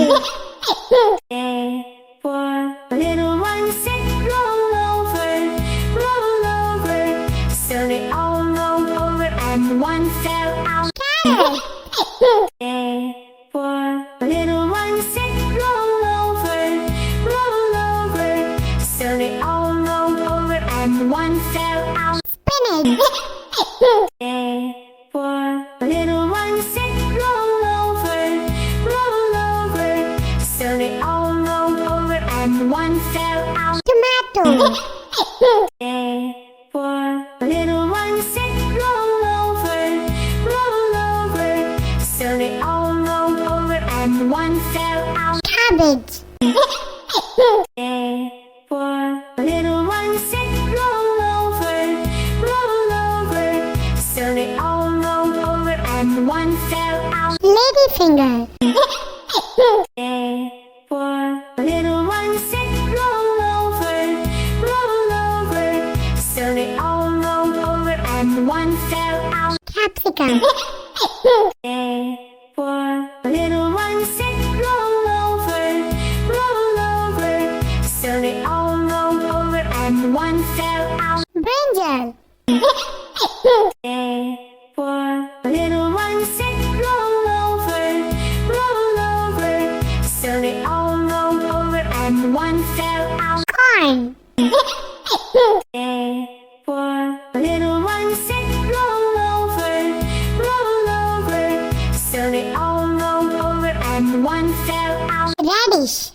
A for little one said, roll over, so they all rolled over and one fell out. Carrot. A for little one said, roll over, so they all rolled over and one fell out. Spinach. A for little one said, roll over, so they all rolled over and one fell out. Tomato. A for little one said, roll over, so they all rolled over and one fell out. Cabbage. A for little one said, roll over, so they all rolled over and one fell out. Ladyfinger. A for little one said, roll over, so they all rolled over and one fell out. Capsicum. A for little one said, roll over, so they all rolled over and one fell out. Brinjal. A for little one said, roll over, so they all rolled over and one fell out. Corn. A for little one said, roll over, so they all rolled over and one fell out. Radish.